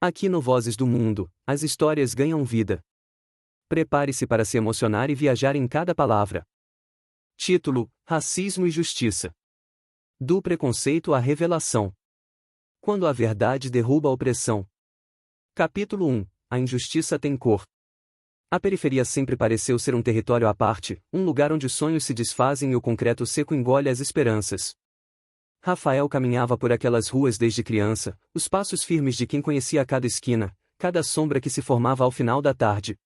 Aqui no Vozes do Mundo, as histórias ganham vida. Prepare-se para se emocionar e viajar em cada palavra. Título: Racismo e Justiça. Do preconceito à revelação. Quando a verdade derruba a opressão. Capítulo 1: A injustiça tem cor. A periferia sempre pareceu ser um território à parte, um lugar onde sonhos se desfazem e o concreto seco engole as esperanças. Rafael caminhava por aquelas ruas desde criança, os passos firmes de quem conhecia cada esquina, cada sombra que se formava ao final da tarde.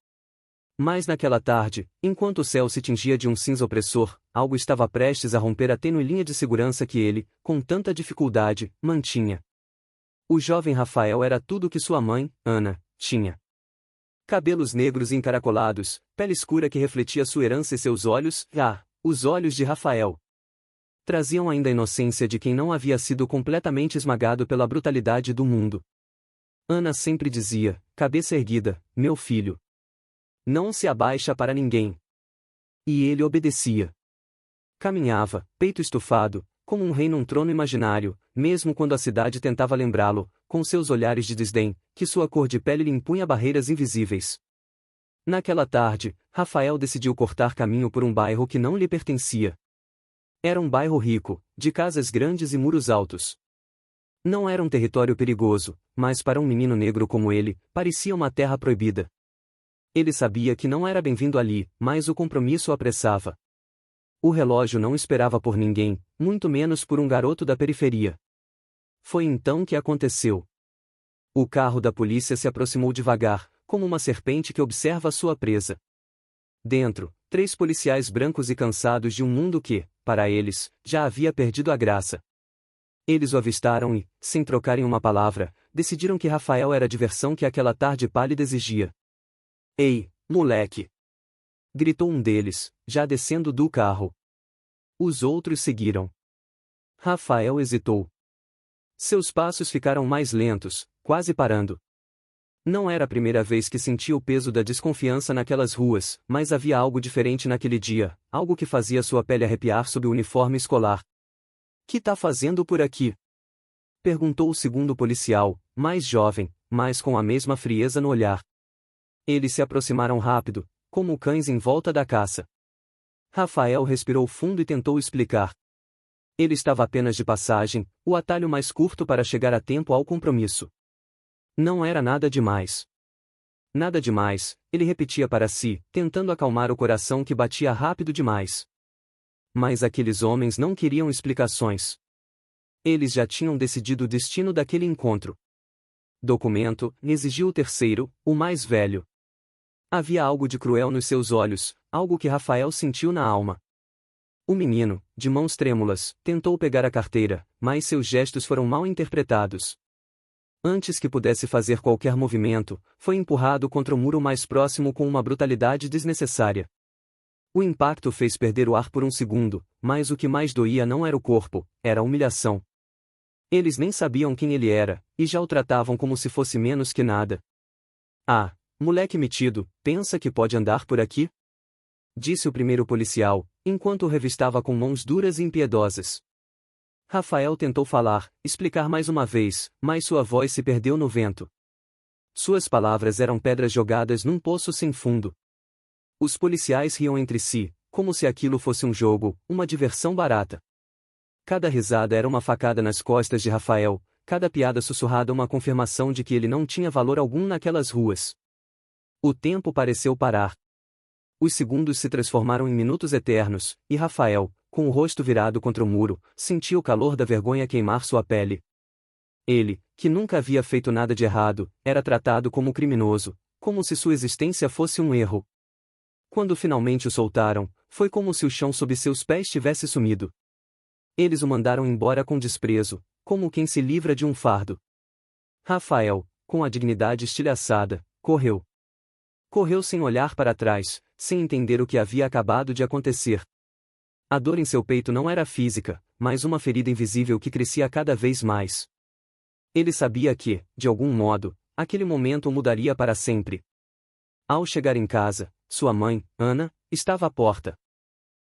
Mas naquela tarde, enquanto o céu se tingia de um cinza opressor, algo estava prestes a romper a tênue linha de segurança que ele, com tanta dificuldade, mantinha. O jovem Rafael era tudo que sua mãe, Ana, tinha. Cabelos negros e encaracolados, pele escura que refletia sua herança e seus olhos, os olhos de Rafael, traziam ainda a inocência de quem não havia sido completamente esmagado pela brutalidade do mundo. Ana sempre dizia, cabeça erguida, meu filho. Não se abaixa para ninguém. E ele obedecia. Caminhava, peito estufado, como um rei num trono imaginário, mesmo quando a cidade tentava lembrá-lo, com seus olhares de desdém, que sua cor de pele lhe impunha barreiras invisíveis. Naquela tarde, Rafael decidiu cortar caminho por um bairro que não lhe pertencia. Era um bairro rico, de casas grandes e muros altos. Não era um território perigoso, mas para um menino negro como ele, parecia uma terra proibida. Ele sabia que não era bem-vindo ali, mas o compromisso o apressava. O relógio não esperava por ninguém, muito menos por um garoto da periferia. Foi então que aconteceu. O carro da polícia se aproximou devagar, como uma serpente que observa sua presa. Dentro, 3 policiais brancos e cansados de um mundo que, para eles, já havia perdido a graça. Eles o avistaram e, sem trocarem uma palavra, decidiram que Rafael era a diversão que aquela tarde pálida exigia. Ei, moleque! Gritou um deles, já descendo do carro. Os outros seguiram. Rafael hesitou. Seus passos ficaram mais lentos, quase parando. Não era a primeira vez que sentia o peso da desconfiança naquelas ruas, mas havia algo diferente naquele dia, algo que fazia sua pele arrepiar sob o uniforme escolar. Que tá fazendo por aqui? Perguntou o segundo policial, mais jovem, mas com a mesma frieza no olhar. Eles se aproximaram rápido, como cães em volta da caça. Rafael respirou fundo e tentou explicar. Ele estava apenas de passagem, o atalho mais curto para chegar a tempo ao compromisso. Não era nada demais. Nada demais, ele repetia para si, tentando acalmar o coração que batia rápido demais. Mas aqueles homens não queriam explicações. Eles já tinham decidido o destino daquele encontro. Documento, exigiu o terceiro, o mais velho. Havia algo de cruel nos seus olhos, algo que Rafael sentiu na alma. O menino, de mãos trêmulas, tentou pegar a carteira, mas seus gestos foram mal interpretados. Antes que pudesse fazer qualquer movimento, foi empurrado contra o muro mais próximo com uma brutalidade desnecessária. O impacto fez perder o ar por um segundo, mas o que mais doía não era o corpo, era a humilhação. Eles nem sabiam quem ele era, e já o tratavam como se fosse menos que nada. Ah, moleque metido, pensa que pode andar por aqui? Disse o primeiro policial, enquanto o revistava com mãos duras e impiedosas. Rafael tentou falar, explicar mais uma vez, mas sua voz se perdeu no vento. Suas palavras eram pedras jogadas num poço sem fundo. Os policiais riam entre si, como se aquilo fosse um jogo, uma diversão barata. Cada risada era uma facada nas costas de Rafael, cada piada sussurrada uma confirmação de que ele não tinha valor algum naquelas ruas. O tempo pareceu parar. Os segundos se transformaram em minutos eternos, e Rafael, com o rosto virado contra o muro, sentia o calor da vergonha queimar sua pele. Ele, que nunca havia feito nada de errado, era tratado como criminoso, como se sua existência fosse um erro. Quando finalmente o soltaram, foi como se o chão sob seus pés tivesse sumido. Eles o mandaram embora com desprezo, como quem se livra de um fardo. Rafael, com a dignidade estilhaçada, correu. Correu sem olhar para trás, sem entender o que havia acabado de acontecer. A dor em seu peito não era física, mas uma ferida invisível que crescia cada vez mais. Ele sabia que, de algum modo, aquele momento o mudaria para sempre. Ao chegar em casa, sua mãe, Ana, estava à porta.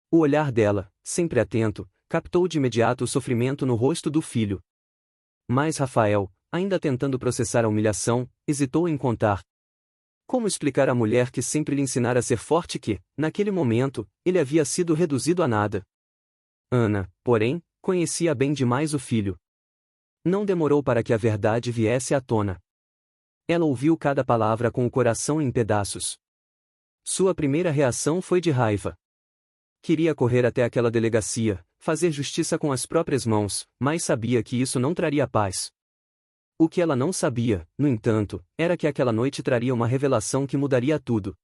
O olhar dela, sempre atento, captou de imediato o sofrimento no rosto do filho. Mas Rafael, ainda tentando processar a humilhação, hesitou em contar. Como explicar à mulher que sempre lhe ensinara a ser forte que, naquele momento, ele havia sido reduzido a nada? Ana, porém, conhecia bem demais o filho. Não demorou para que a verdade viesse à tona. Ela ouviu cada palavra com o coração em pedaços. Sua primeira reação foi de raiva. Queria correr até aquela delegacia, fazer justiça com as próprias mãos, mas sabia que isso não traria paz. O que ela não sabia, no entanto, era que aquela noite traria uma revelação que mudaria tudo.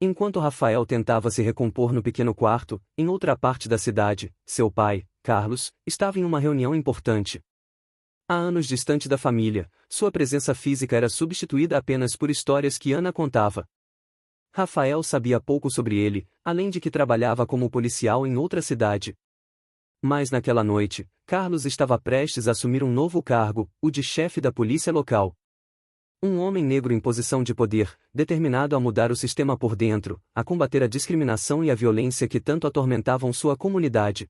Enquanto Rafael tentava se recompor no pequeno quarto, em outra parte da cidade, seu pai, Carlos, estava em uma reunião importante. Há anos distante da família, sua presença física era substituída apenas por histórias que Ana contava. Rafael sabia pouco sobre ele, além de que trabalhava como policial em outra cidade. Mas naquela noite, Carlos estava prestes a assumir um novo cargo, o de chefe da polícia local. Um homem negro em posição de poder, determinado a mudar o sistema por dentro, a combater a discriminação e a violência que tanto atormentavam sua comunidade.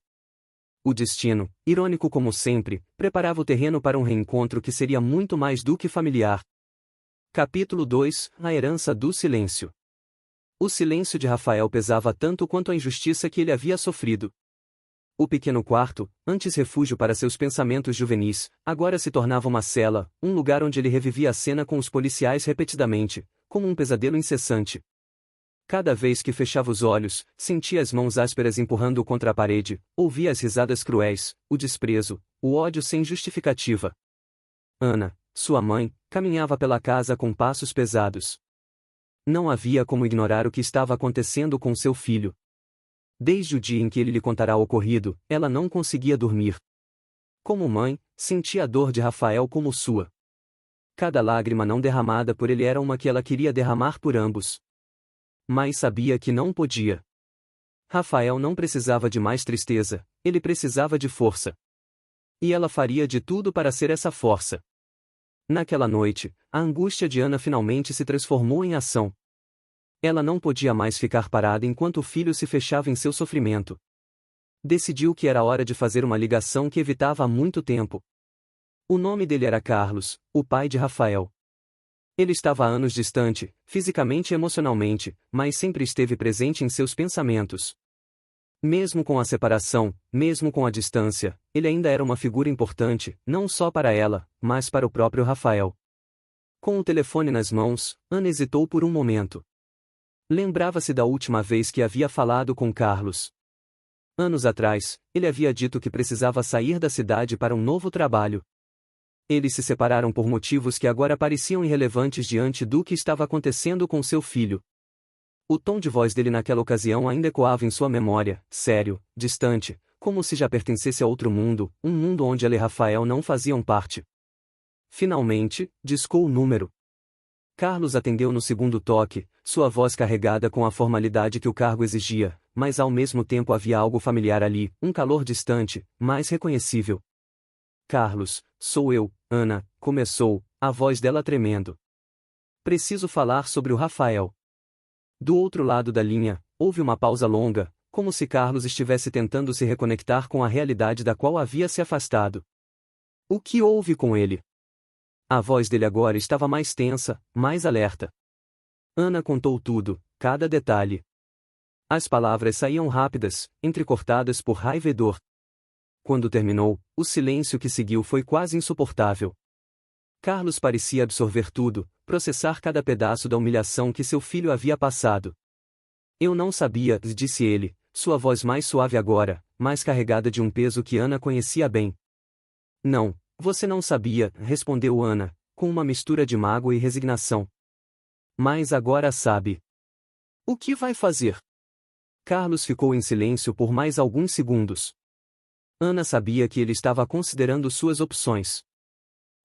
O destino, irônico como sempre, preparava o terreno para um reencontro que seria muito mais do que familiar. Capítulo 2 – A herança do silêncio. O silêncio de Rafael pesava tanto quanto a injustiça que ele havia sofrido. O pequeno quarto, antes refúgio para seus pensamentos juvenis, agora se tornava uma cela, um lugar onde ele revivia a cena com os policiais repetidamente, como um pesadelo incessante. Cada vez que fechava os olhos, sentia as mãos ásperas empurrando-o contra a parede, ouvia as risadas cruéis, o desprezo, o ódio sem justificativa. Ana, sua mãe, caminhava pela casa com passos pesados. Não havia como ignorar o que estava acontecendo com seu filho. Desde o dia em que ele lhe contará o ocorrido, ela não conseguia dormir. Como mãe, sentia a dor de Rafael como sua. Cada lágrima não derramada por ele era uma que ela queria derramar por ambos. Mas sabia que não podia. Rafael não precisava de mais tristeza, ele precisava de força. E ela faria de tudo para ser essa força. Naquela noite, a angústia de Ana finalmente se transformou em ação. Ela não podia mais ficar parada enquanto o filho se fechava em seu sofrimento. Decidiu que era hora de fazer uma ligação que evitava há muito tempo. O nome dele era Carlos, o pai de Rafael. Ele estava há anos distante, fisicamente e emocionalmente, mas sempre esteve presente em seus pensamentos. Mesmo com a separação, mesmo com a distância, ele ainda era uma figura importante, não só para ela, mas para o próprio Rafael. Com o telefone nas mãos, Ana hesitou por um momento. Lembrava-se da última vez que havia falado com Carlos. Anos atrás, ele havia dito que precisava sair da cidade para um novo trabalho. Eles se separaram por motivos que agora pareciam irrelevantes diante do que estava acontecendo com seu filho. O tom de voz dele naquela ocasião ainda ecoava em sua memória, sério, distante, como se já pertencesse a outro mundo, um mundo onde ela e Rafael não faziam parte. Finalmente, discou o número. Carlos atendeu no segundo toque, sua voz carregada com a formalidade que o cargo exigia, mas ao mesmo tempo havia algo familiar ali, um calor distante, mas reconhecível. Carlos, sou eu, Ana, começou, a voz dela tremendo. Preciso falar sobre o Rafael. Do outro lado da linha, houve uma pausa longa, como se Carlos estivesse tentando se reconectar com a realidade da qual havia se afastado. O que houve com ele? A voz dele agora estava mais tensa, mais alerta. Ana contou tudo, cada detalhe. As palavras saíam rápidas, entrecortadas por raiva e dor. Quando terminou, o silêncio que seguiu foi quase insuportável. Carlos parecia absorver tudo, processar cada pedaço da humilhação que seu filho havia passado. Eu não sabia, disse ele, sua voz mais suave agora, mais carregada de um peso que Ana conhecia bem. Não, você não sabia, respondeu Ana, com uma mistura de mágoa e resignação. Mas agora sabe. O que vai fazer? Carlos ficou em silêncio por mais alguns segundos. Ana sabia que ele estava considerando suas opções.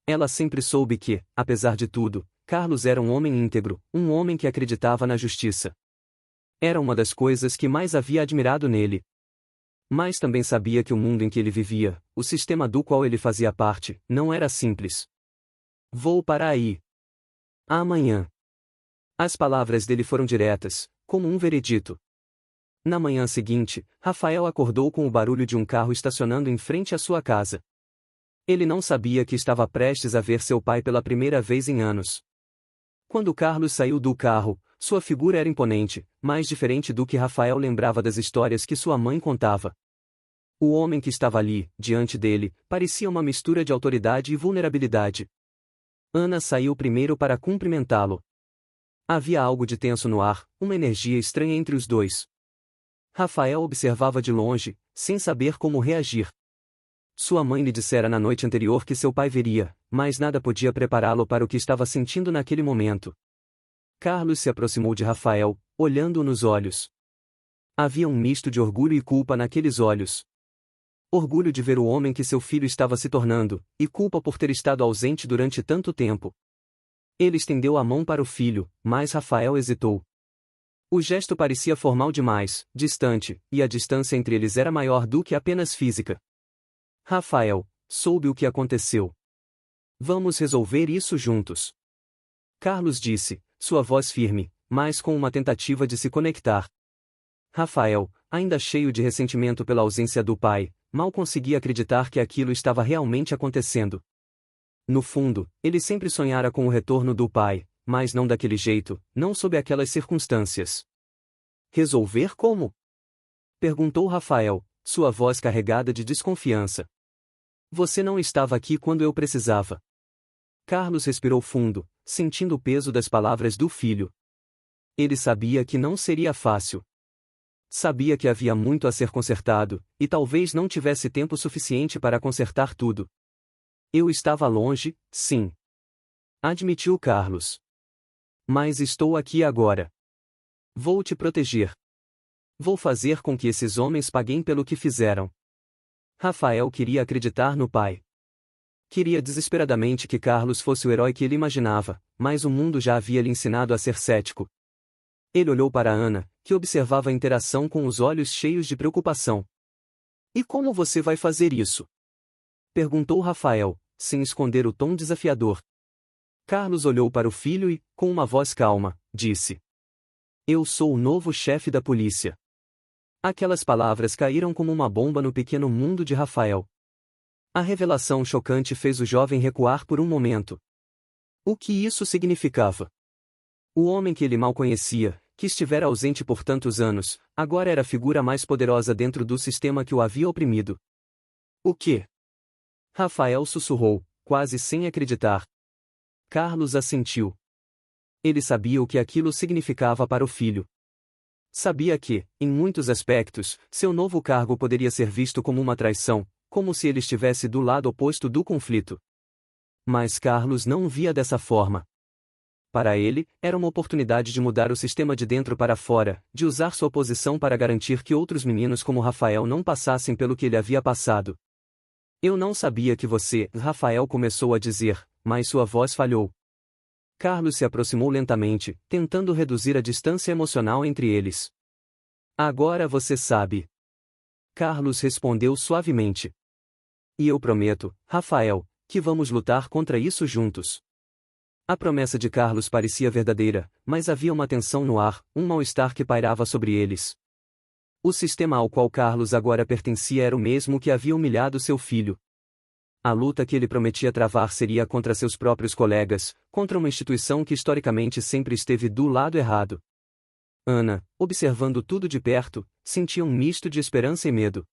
Ela sempre soube que, apesar de tudo, Carlos era um homem íntegro, um homem que acreditava na justiça. Era uma das coisas que mais havia admirado nele. Mas também sabia que o mundo em que ele vivia, o sistema do qual ele fazia parte, não era simples. Vou para aí. Amanhã. As palavras dele foram diretas, como um veredito. Na manhã seguinte, Rafael acordou com o barulho de um carro estacionando em frente à sua casa. Ele não sabia que estava prestes a ver seu pai pela primeira vez em anos. Quando Carlos saiu do carro, sua figura era imponente, mais diferente do que Rafael lembrava das histórias que sua mãe contava. O homem que estava ali, diante dele, parecia uma mistura de autoridade e vulnerabilidade. Ana saiu primeiro para cumprimentá-lo. Havia algo de tenso no ar, uma energia estranha entre os dois. Rafael observava de longe, sem saber como reagir. Sua mãe lhe dissera na noite anterior que seu pai viria, mas nada podia prepará-lo para o que estava sentindo naquele momento. Carlos se aproximou de Rafael, olhando-o nos olhos. Havia um misto de orgulho e culpa naqueles olhos. Orgulho de ver o homem que seu filho estava se tornando, e culpa por ter estado ausente durante tanto tempo. Ele estendeu a mão para o filho, mas Rafael hesitou. O gesto parecia formal demais, distante, e a distância entre eles era maior do que apenas física. Rafael, soube o que aconteceu. Vamos resolver isso juntos. Carlos disse, sua voz firme, mas com uma tentativa de se conectar. Rafael, ainda cheio de ressentimento pela ausência do pai, mal conseguia acreditar que aquilo estava realmente acontecendo. No fundo, ele sempre sonhara com o retorno do pai, mas não daquele jeito, não sob aquelas circunstâncias. Resolver como? Perguntou Rafael, sua voz carregada de desconfiança. Você não estava aqui quando eu precisava. Carlos respirou fundo, sentindo o peso das palavras do filho. Ele sabia que não seria fácil. Sabia que havia muito a ser consertado, e talvez não tivesse tempo suficiente para consertar tudo. Eu estava longe, sim. Admitiu Carlos. Mas estou aqui agora. Vou te proteger. Vou fazer com que esses homens paguem pelo que fizeram. Rafael queria acreditar no pai. Queria desesperadamente que Carlos fosse o herói que ele imaginava, mas o mundo já havia lhe ensinado a ser cético. Ele olhou para Ana, que observava a interação com os olhos cheios de preocupação. E como você vai fazer isso? Perguntou Rafael, sem esconder o tom desafiador. Carlos olhou para o filho e, com uma voz calma, disse: Eu sou o novo chefe da polícia. Aquelas palavras caíram como uma bomba no pequeno mundo de Rafael. A revelação chocante fez o jovem recuar por um momento. O que isso significava? O homem que ele mal conhecia, que estivera ausente por tantos anos, agora era a figura mais poderosa dentro do sistema que o havia oprimido. O quê? Rafael sussurrou, quase sem acreditar. Carlos assentiu. Ele sabia o que aquilo significava para o filho. Sabia que, em muitos aspectos, seu novo cargo poderia ser visto como uma traição, como se ele estivesse do lado oposto do conflito. Mas Carlos não o via dessa forma. Para ele, era uma oportunidade de mudar o sistema de dentro para fora, de usar sua posição para garantir que outros meninos como Rafael não passassem pelo que ele havia passado. Eu não sabia que você, Rafael começou a dizer, mas sua voz falhou. Carlos se aproximou lentamente, tentando reduzir a distância emocional entre eles. Agora você sabe. Carlos respondeu suavemente. E eu prometo, Rafael, que vamos lutar contra isso juntos. A promessa de Carlos parecia verdadeira, mas havia uma tensão no ar, um mal-estar que pairava sobre eles. O sistema ao qual Carlos agora pertencia era o mesmo que havia humilhado seu filho. A luta que ele prometia travar seria contra seus próprios colegas, contra uma instituição que historicamente sempre esteve do lado errado. Ana, observando tudo de perto, sentia um misto de esperança e medo.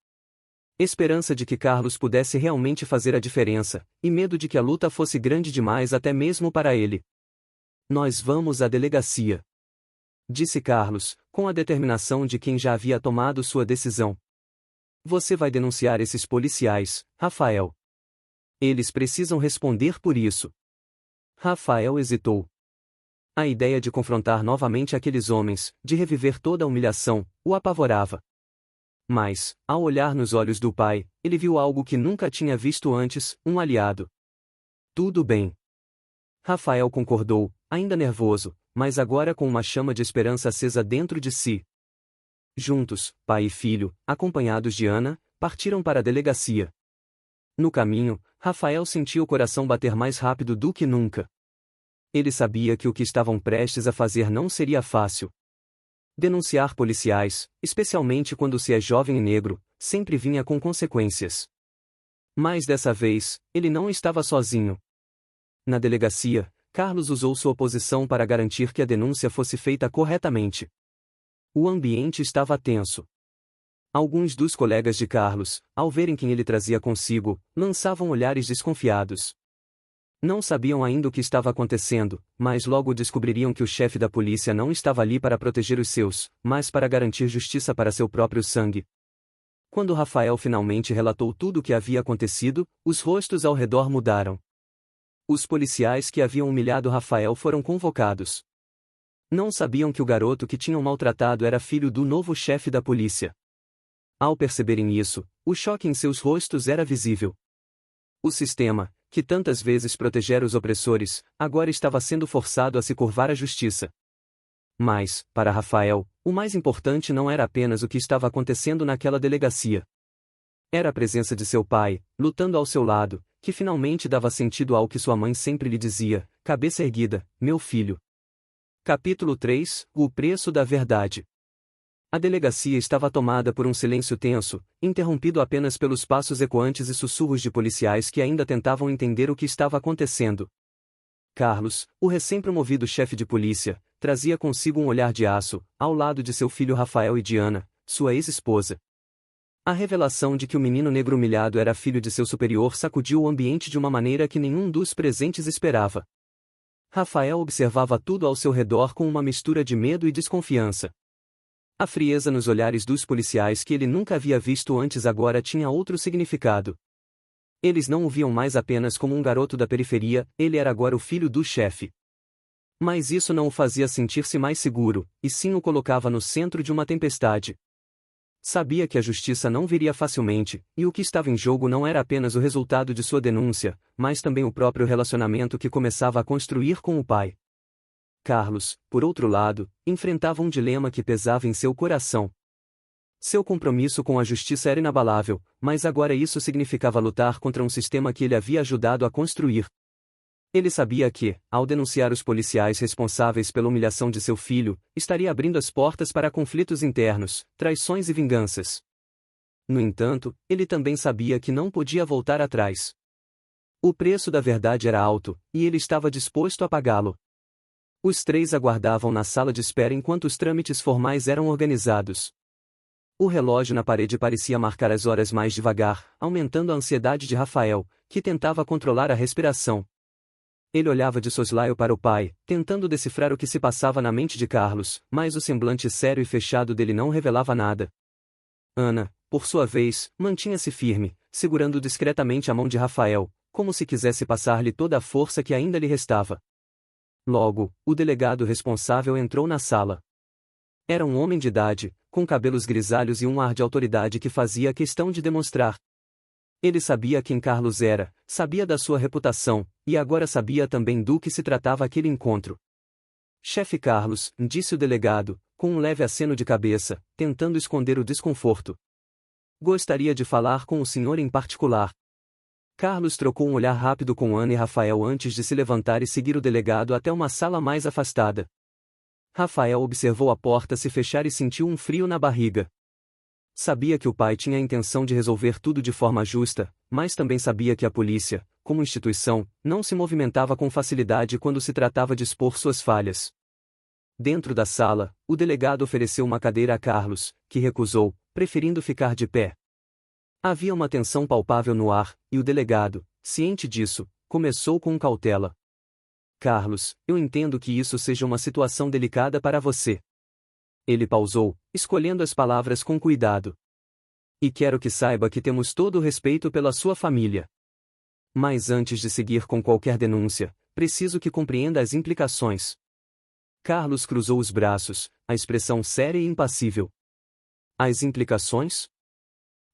Esperança de que Carlos pudesse realmente fazer a diferença, e medo de que a luta fosse grande demais até mesmo para ele. Nós vamos à delegacia. Disse Carlos, com a determinação de quem já havia tomado sua decisão. Você vai denunciar esses policiais, Rafael. Eles precisam responder por isso. Rafael hesitou. A ideia de confrontar novamente aqueles homens, de reviver toda a humilhação, o apavorava. Mas, ao olhar nos olhos do pai, ele viu algo que nunca tinha visto antes, um aliado. Tudo bem. Rafael concordou, ainda nervoso, mas agora com uma chama de esperança acesa dentro de si. Juntos, pai e filho, acompanhados de Ana, partiram para a delegacia. No caminho, Rafael sentia o coração bater mais rápido do que nunca. Ele sabia que o que estavam prestes a fazer não seria fácil. Denunciar policiais, especialmente quando se é jovem e negro, sempre vinha com consequências. Mas dessa vez, ele não estava sozinho. Na delegacia, Carlos usou sua posição para garantir que a denúncia fosse feita corretamente. O ambiente estava tenso. Alguns dos colegas de Carlos, ao verem quem ele trazia consigo, lançavam olhares desconfiados. Não sabiam ainda o que estava acontecendo, mas logo descobririam que o chefe da polícia não estava ali para proteger os seus, mas para garantir justiça para seu próprio sangue. Quando Rafael finalmente relatou tudo o que havia acontecido, os rostos ao redor mudaram. Os policiais que haviam humilhado Rafael foram convocados. Não sabiam que o garoto que tinham maltratado era filho do novo chefe da polícia. Ao perceberem isso, o choque em seus rostos era visível. O sistema, que tantas vezes protegera os opressores, agora estava sendo forçado a se curvar à justiça. Mas, para Rafael, o mais importante não era apenas o que estava acontecendo naquela delegacia. Era a presença de seu pai, lutando ao seu lado, que finalmente dava sentido ao que sua mãe sempre lhe dizia: cabeça erguida, meu filho. Capítulo 3 – O preço da verdade. A delegacia estava tomada por um silêncio tenso, interrompido apenas pelos passos ecoantes e sussurros de policiais que ainda tentavam entender o que estava acontecendo. Carlos, o recém-promovido chefe de polícia, trazia consigo um olhar de aço, ao lado de seu filho Rafael e Diana, sua ex-esposa. A revelação de que o menino negro humilhado era filho de seu superior sacudiu o ambiente de uma maneira que nenhum dos presentes esperava. Rafael observava tudo ao seu redor com uma mistura de medo e desconfiança. A frieza nos olhares dos policiais que ele nunca havia visto antes agora tinha outro significado. Eles não o viam mais apenas como um garoto da periferia, ele era agora o filho do chefe. Mas isso não o fazia sentir-se mais seguro, e sim o colocava no centro de uma tempestade. Sabia que a justiça não viria facilmente, e o que estava em jogo não era apenas o resultado de sua denúncia, mas também o próprio relacionamento que começava a construir com o pai. Carlos, por outro lado, enfrentava um dilema que pesava em seu coração. Seu compromisso com a justiça era inabalável, mas agora isso significava lutar contra um sistema que ele havia ajudado a construir. Ele sabia que, ao denunciar os policiais responsáveis pela humilhação de seu filho, estaria abrindo as portas para conflitos internos, traições e vinganças. No entanto, ele também sabia que não podia voltar atrás. O preço da verdade era alto, e ele estava disposto a pagá-lo. Os três aguardavam na sala de espera enquanto os trâmites formais eram organizados. O relógio na parede parecia marcar as horas mais devagar, aumentando a ansiedade de Rafael, que tentava controlar a respiração. Ele olhava de soslaio para o pai, tentando decifrar o que se passava na mente de Carlos, mas o semblante sério e fechado dele não revelava nada. Ana, por sua vez, mantinha-se firme, segurando discretamente a mão de Rafael, como se quisesse passar-lhe toda a força que ainda lhe restava. Logo, o delegado responsável entrou na sala. Era um homem de idade, com cabelos grisalhos e um ar de autoridade que fazia questão de demonstrar. Ele sabia quem Carlos era, sabia da sua reputação, e agora sabia também do que se tratava aquele encontro. Chefe Carlos, disse o delegado, com um leve aceno de cabeça, tentando esconder o desconforto. Gostaria de falar com o senhor em particular. Carlos trocou um olhar rápido com Ana e Rafael antes de se levantar e seguir o delegado até uma sala mais afastada. Rafael observou a porta se fechar e sentiu um frio na barriga. Sabia que o pai tinha a intenção de resolver tudo de forma justa, mas também sabia que a polícia, como instituição, não se movimentava com facilidade quando se tratava de expor suas falhas. Dentro da sala, o delegado ofereceu uma cadeira a Carlos, que recusou, preferindo ficar de pé. Havia uma tensão palpável no ar, e o delegado, ciente disso, começou com cautela. Carlos, eu entendo que isso seja uma situação delicada para você. Ele pausou, escolhendo as palavras com cuidado. E quero que saiba que temos todo o respeito pela sua família. Mas antes de seguir com qualquer denúncia, preciso que compreenda as implicações. Carlos cruzou os braços, a expressão séria e impassível. As implicações?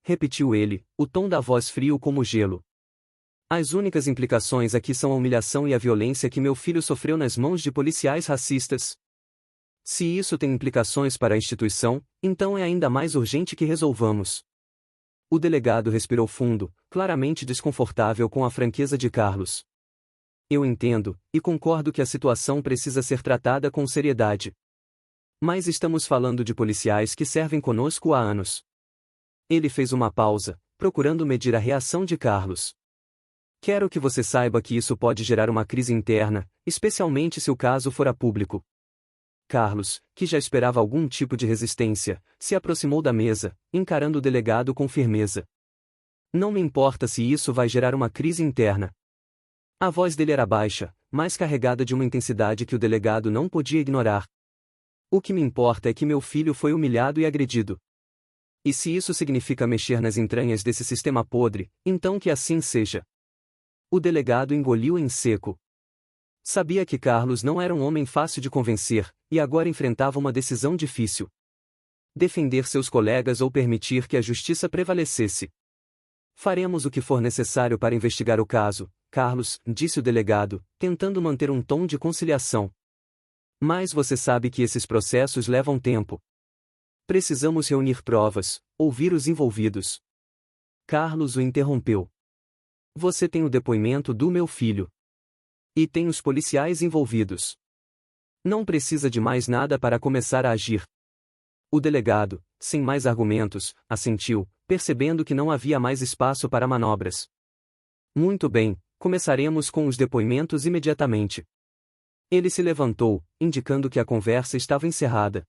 Repetiu ele, o tom da voz frio como gelo. As únicas implicações aqui são a humilhação e a violência que meu filho sofreu nas mãos de policiais racistas. Se isso tem implicações para a instituição, então é ainda mais urgente que resolvamos. O delegado respirou fundo, claramente desconfortável com a franqueza de Carlos. Eu entendo, e concordo que a situação precisa ser tratada com seriedade. Mas estamos falando de policiais que servem conosco há anos. Ele fez uma pausa, procurando medir a reação de Carlos. Quero que você saiba que isso pode gerar uma crise interna, especialmente se o caso for a público. Carlos, que já esperava algum tipo de resistência, se aproximou da mesa, encarando o delegado com firmeza. Não me importa se isso vai gerar uma crise interna. A voz dele era baixa, mas carregada de uma intensidade que o delegado não podia ignorar. O que me importa é que meu filho foi humilhado e agredido. E se isso significa mexer nas entranhas desse sistema podre, então que assim seja. O delegado engoliu em seco. Sabia que Carlos não era um homem fácil de convencer, e agora enfrentava uma decisão difícil. Defender seus colegas ou permitir que a justiça prevalecesse. Faremos o que for necessário para investigar o caso, Carlos, disse o delegado, tentando manter um tom de conciliação. Mas você sabe que esses processos levam tempo. Precisamos reunir provas, ouvir os envolvidos. Carlos o interrompeu. Você tem o depoimento do meu filho. E tem os policiais envolvidos. Não precisa de mais nada para começar a agir. O delegado, sem mais argumentos, assentiu, percebendo que não havia mais espaço para manobras. Muito bem, começaremos com os depoimentos imediatamente. Ele se levantou, indicando que a conversa estava encerrada.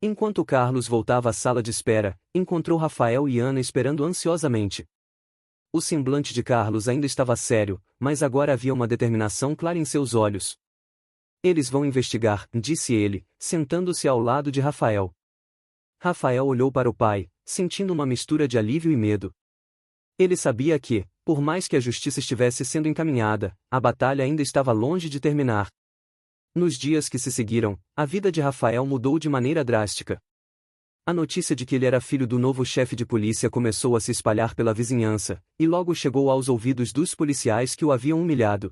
Enquanto Carlos voltava à sala de espera, encontrou Rafael e Ana esperando ansiosamente. O semblante de Carlos ainda estava sério, mas agora havia uma determinação clara em seus olhos. Eles vão investigar, disse ele, sentando-se ao lado de Rafael. Rafael olhou para o pai, sentindo uma mistura de alívio e medo. Ele sabia que, por mais que a justiça estivesse sendo encaminhada, a batalha ainda estava longe de terminar. Nos dias que se seguiram, a vida de Rafael mudou de maneira drástica. A notícia de que ele era filho do novo chefe de polícia começou a se espalhar pela vizinhança, e logo chegou aos ouvidos dos policiais que o haviam humilhado.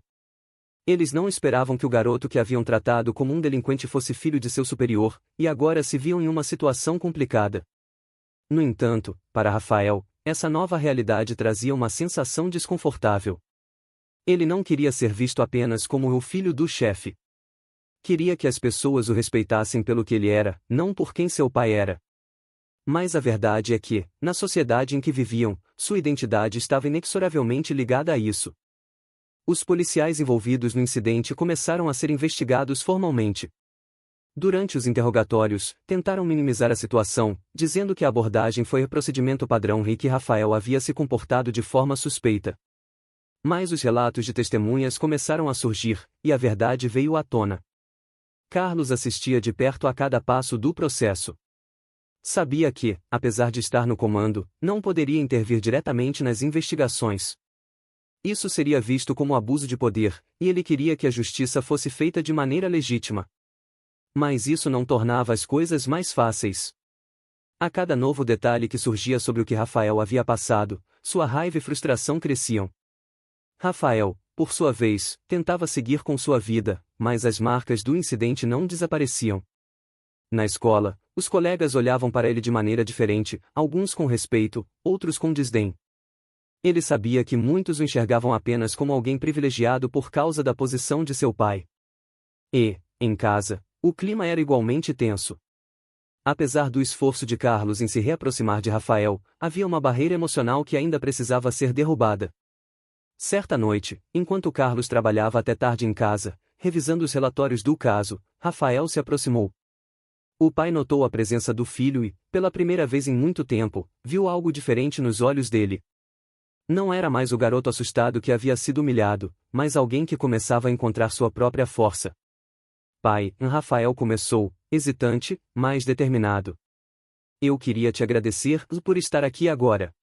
Eles não esperavam que o garoto que haviam tratado como um delinquente fosse filho de seu superior, e agora se viam em uma situação complicada. No entanto, para Rafael, essa nova realidade trazia uma sensação desconfortável. Ele não queria ser visto apenas como o filho do chefe. Queria que as pessoas o respeitassem pelo que ele era, não por quem seu pai era. Mas a verdade é que, na sociedade em que viviam, sua identidade estava inexoravelmente ligada a isso. Os policiais envolvidos no incidente começaram a ser investigados formalmente. Durante os interrogatórios, tentaram minimizar a situação, dizendo que a abordagem foi o procedimento padrão e que Rafael havia se comportado de forma suspeita. Mas os relatos de testemunhas começaram a surgir, e a verdade veio à tona. Carlos assistia de perto a cada passo do processo. Sabia que, apesar de estar no comando, não poderia intervir diretamente nas investigações. Isso seria visto como abuso de poder, e ele queria que a justiça fosse feita de maneira legítima. Mas isso não tornava as coisas mais fáceis. A cada novo detalhe que surgia sobre o que Rafael havia passado, sua raiva e frustração cresciam. Rafael, por sua vez, tentava seguir com sua vida, mas as marcas do incidente não desapareciam. Na escola, os colegas olhavam para ele de maneira diferente, alguns com respeito, outros com desdém. Ele sabia que muitos o enxergavam apenas como alguém privilegiado por causa da posição de seu pai. E, em casa, o clima era igualmente tenso. Apesar do esforço de Carlos em se reaproximar de Rafael, havia uma barreira emocional que ainda precisava ser derrubada. Certa noite, enquanto Carlos trabalhava até tarde em casa, revisando os relatórios do caso, Rafael se aproximou. O pai notou a presença do filho e, pela primeira vez em muito tempo, viu algo diferente nos olhos dele. Não era mais o garoto assustado que havia sido humilhado, mas alguém que começava a encontrar sua própria força. Pai, Rafael começou, hesitante, mas determinado. Eu queria te agradecer por estar aqui agora.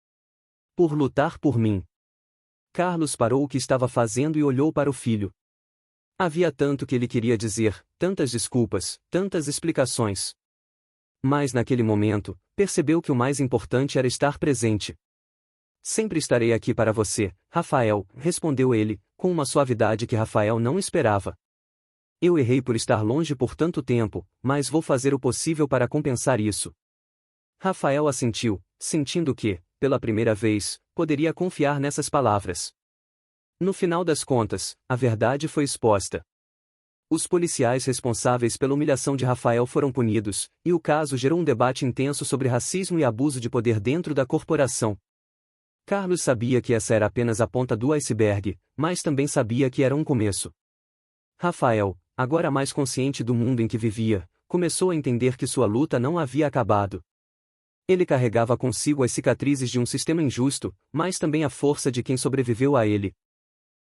Por lutar por mim. Carlos parou o que estava fazendo e olhou para o filho. Havia tanto que ele queria dizer, tantas desculpas, tantas explicações. Mas naquele momento, percebeu que o mais importante era estar presente. Sempre estarei aqui para você, Rafael, respondeu ele, com uma suavidade que Rafael não esperava. Eu errei por estar longe por tanto tempo, mas vou fazer o possível para compensar isso. Rafael assentiu, sentindo que, pela primeira vez, poderia confiar nessas palavras. No final das contas, a verdade foi exposta. Os policiais responsáveis pela humilhação de Rafael foram punidos, e o caso gerou um debate intenso sobre racismo e abuso de poder dentro da corporação. Carlos sabia que essa era apenas a ponta do iceberg, mas também sabia que era um começo. Rafael, agora mais consciente do mundo em que vivia, começou a entender que sua luta não havia acabado. Ele carregava consigo as cicatrizes de um sistema injusto, mas também a força de quem sobreviveu a ele.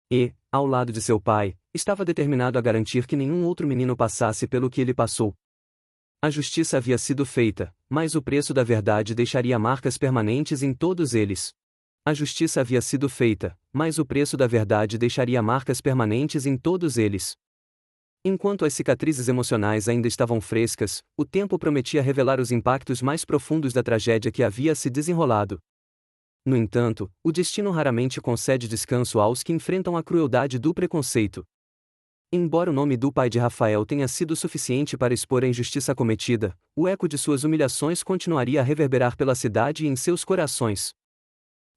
E, ao lado de seu pai, estava determinado a garantir que nenhum outro menino passasse pelo que ele passou. A justiça havia sido feita, mas o preço da verdade deixaria marcas permanentes em todos eles. A justiça havia sido feita, mas o preço da verdade deixaria marcas permanentes em todos eles. Enquanto as cicatrizes emocionais ainda estavam frescas, o tempo prometia revelar os impactos mais profundos da tragédia que havia se desenrolado. No entanto, o destino raramente concede descanso aos que enfrentam a crueldade do preconceito. Embora o nome do pai de Rafael tenha sido suficiente para expor a injustiça cometida, o eco de suas humilhações continuaria a reverberar pela cidade e em seus corações.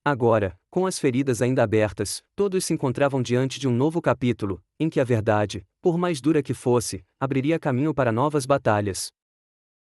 Agora, com as feridas ainda abertas, todos se encontravam diante de um novo capítulo, em que a verdade, por mais dura que fosse, abriria caminho para novas batalhas.